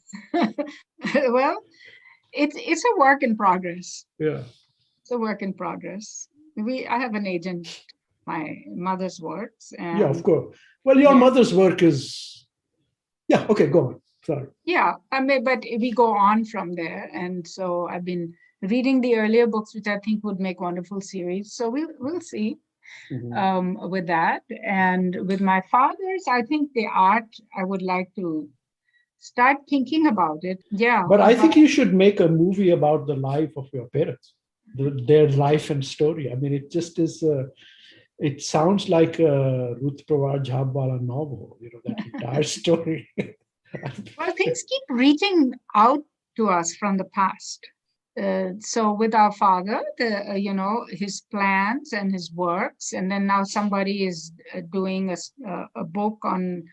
Well, it's a work in progress. Yeah. It's a work in progress. I have an agent, my mother's works. And yeah, of course. Well, your mother's work is, okay, go on. Sorry. Yeah, but we go on from there. And so I've been reading the earlier books, which I think would make wonderful series. So we'll see with that. And with my father's, I think the art, I would like to start thinking about it. Yeah. But I think you should make a movie about the life of your parents. Their life and story. I mean, it just is. It sounds like a Ruth Jhabvala novel. That entire story. Well, things keep reaching out to us from the past. So with our father, his plans and his works, and then now somebody is doing a book on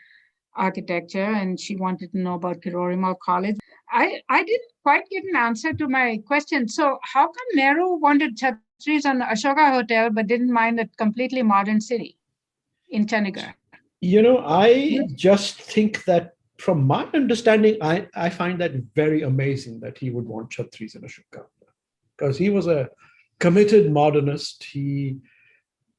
architecture, and she wanted to know about Kirorimal College. I didn't quite get an answer to my question. So how come Nehru wanted chhatris on the Ashoka Hotel but didn't mind a completely modern city in Chandigarh? I just think that from my understanding, I find that very amazing that he would want chhatris in Ashoka, because he was a committed modernist.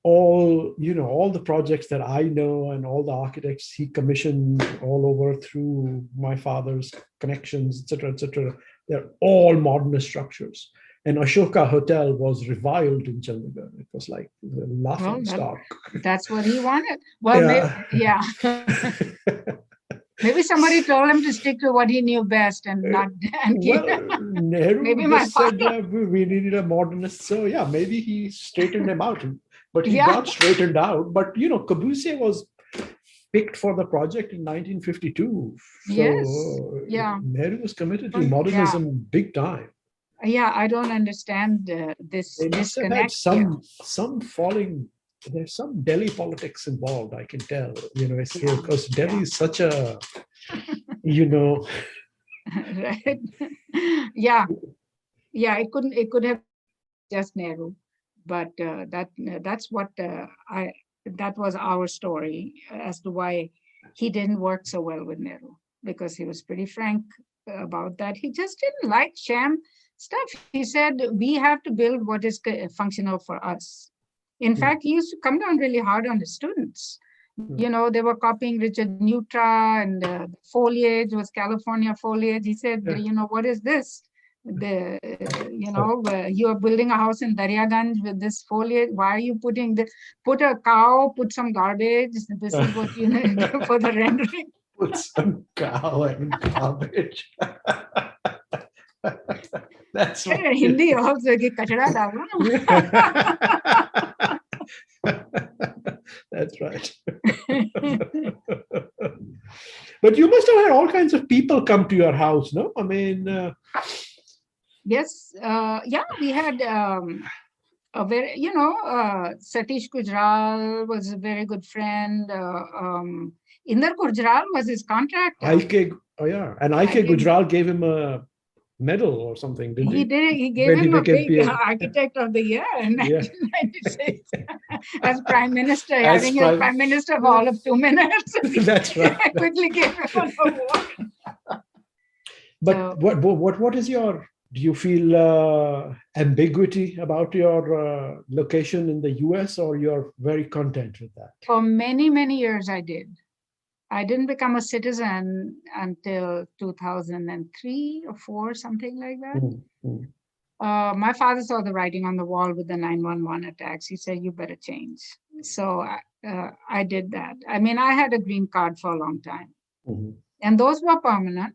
All the projects that I know and all the architects he commissioned all over through my father's connections, etc., they're all modernist structures. And Ashoka Hotel was reviled in Chandigarh. It was like the laughing stock. That's what he wanted. Well, Yeah. Maybe somebody told him to stick to what he knew best and not. Nehru maybe just said we needed a modernist. So yeah, maybe he straightened him out. But he got straightened out. But Corbusier was picked for the project in 1952. So Nehru was committed to modernism big time. Yeah, I don't understand this disconnect. Some falling. There's some Delhi politics involved. I can tell. Because Delhi is such a, Right. Yeah. It could have just Nehru, but that's what that was our story as to why he didn't work so well with Nehru, because he was pretty frank about that. He just didn't like sham stuff. He said, we have to build what is functional for us. In fact, he used to come down really hard on the students. They were copying Richard Neutra, and the foliage was California foliage. He said, what is this? You are building a house in Daryaganj with this foliage. Why are you putting put a cow, put some garbage? This is what you need for the rendering. Put some cow and garbage. That's what Hindi also ki kachra dalo. That's right. But you must have had all kinds of people come to your house, no? I mean, yes, we had a very, Satish Gujral was a very good friend. Inder Gujral was his contractor. And I.K. Gujral gave him a medal or something, didn't he? He did. He gave him a big Architect of the Year in 1996 as Prime Minister. I think he was Prime Minister for all of 2 minutes. That's right. I quickly gave him an award. But what is your? Do you feel ambiguity about your location in the US, or you're very content with that? For many, many years, I did. I didn't become a citizen until 2003 or 4, something like that. Mm-hmm. My father saw the writing on the wall with the 9/11 attacks. He said, you better change. So I did that. I mean, I had a green card for a long time. Mm-hmm. And those were permanent.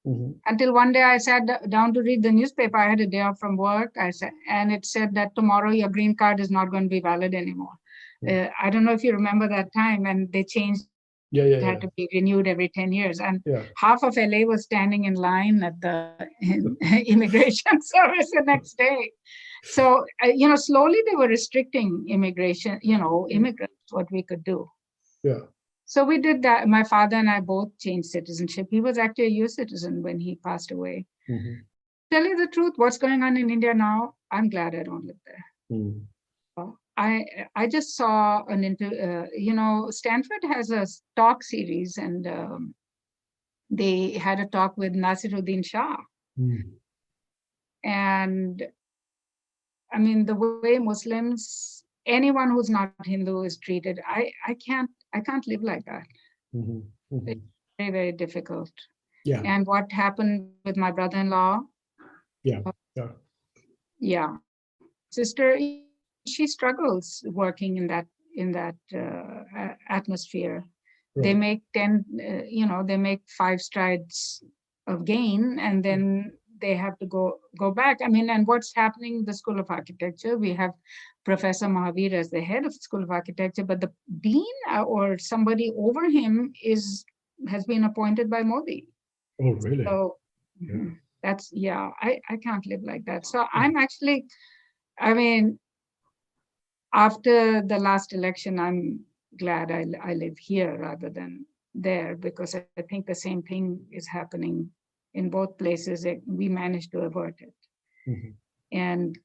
Mm-hmm. Until one day I sat down to read the newspaper. I had a day off from work. And it said that tomorrow your green card is not going to be valid anymore. Mm-hmm. I don't know if you remember that time, and they changed. It had to be renewed every 10 years. And half of LA was standing in line at the immigration service the next day. So, slowly they were restricting immigration, immigrants, what we could do. Yeah. So we did that. My father and I both changed citizenship. He was actually a US citizen when he passed away. Mm-hmm. Tell you the truth, what's going on in India now, I'm glad I don't live there. Mm. I just saw Stanford has a talk series, and they had a talk with Nasiruddin Shah. Mm. And I mean, the way Muslims, anyone who's not Hindu is treated, I can't live like that. Mm-hmm. Mm-hmm. It's very, very difficult. Yeah. And what happened with my brother-in-law? Yeah. Sister, she struggles working in that atmosphere. Right. They make 5 strides of gain, and then they have to go back. I mean, and what's happening in the School of Architecture? We have Professor Mahavir as the head of the School of Architecture, but the dean or somebody over him has been appointed by Modi. Oh, really? So that's I can't live like that. So I'm actually, I mean, after the last election, I'm glad I live here rather than there, because I think the same thing is happening in both places. We managed to avert it. Mm-hmm. And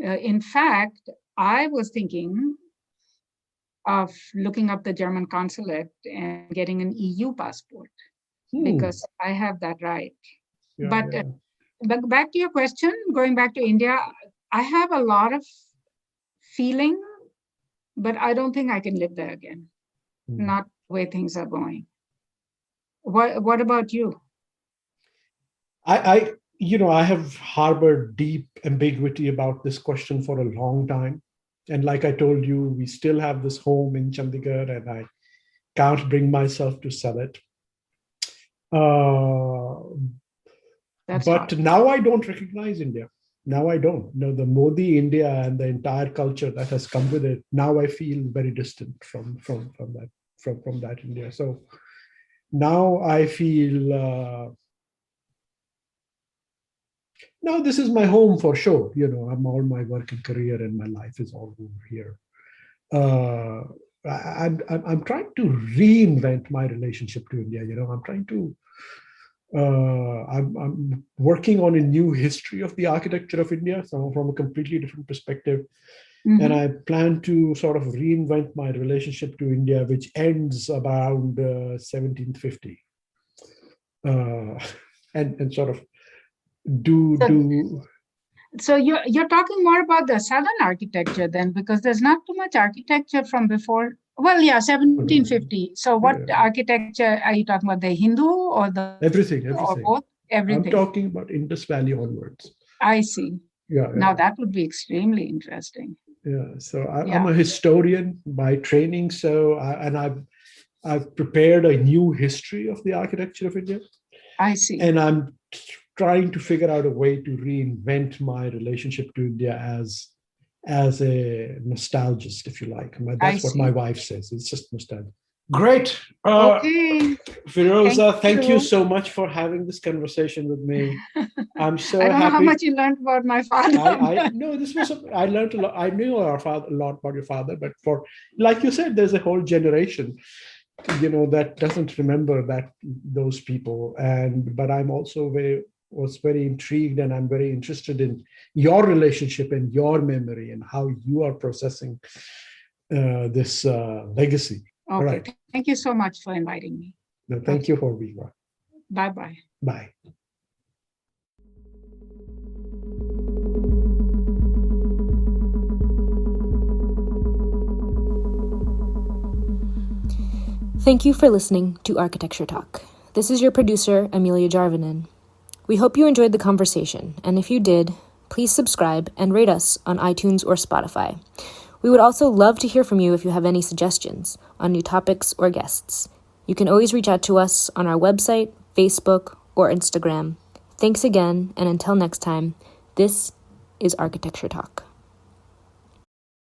in fact, I was thinking of looking up the German consulate and getting an EU passport because I have that right. But back to your question, going back to India, I have a lot of feeling, but I don't think I can live there again. Not the way things are going. What about you? I I have harbored deep ambiguity about this question for a long time. And like I told you, we still have this home in Chandigarh, and I can't bring myself to sell it. But now I don't recognize India. Now I don't. The Modi India and the entire culture that has come with it, now I feel very distant from that India. So now I feel now this is my home for sure. I'm all my working career and my life is all over here. I'm trying to reinvent my relationship to India. I'm trying to. I'm working on a new history of the architecture of India, so from a completely different perspective. And I plan to sort of reinvent my relationship to India, which ends around 1750, and sort of do. So you're talking more about the Southern architecture then, because there's not too much architecture from before. Well, yeah, 1750. So what architecture are you talking about? The Hindu or the everything? Or both? Everything. I'm talking about Indus Valley onwards. I see. Yeah. Now that would be extremely interesting. Yeah. So I'm a historian by training. So I've prepared a new history of the architecture of India. I see. And I'm trying to figure out a way to reinvent my relationship to India as a nostalgist, if you like. That's what my wife says. It's just nostalgia. Great. Okay. Firoza, thank you so much for having this conversation with me. I'm so happy. I don't know how much you learned about my father. I learned a lot. I knew a lot about your father, but like you said, there's a whole generation, that doesn't remember those people. But I'm also was very intrigued, and I'm very interested in your relationship and your memory and how you are processing this legacy. Okay. All right. Thank you so much for inviting me. No, thank you for being on. Bye-bye. Bye. Thank you for listening to Architecture Talk. This is your producer, Amelia Jarvinen. We hope you enjoyed the conversation, and if you did, please subscribe and rate us on iTunes or Spotify. We would also love to hear from you if you have any suggestions on new topics or guests. You can always reach out to us on our website, Facebook, or Instagram. Thanks again, and until next time, this is Architecture Talk.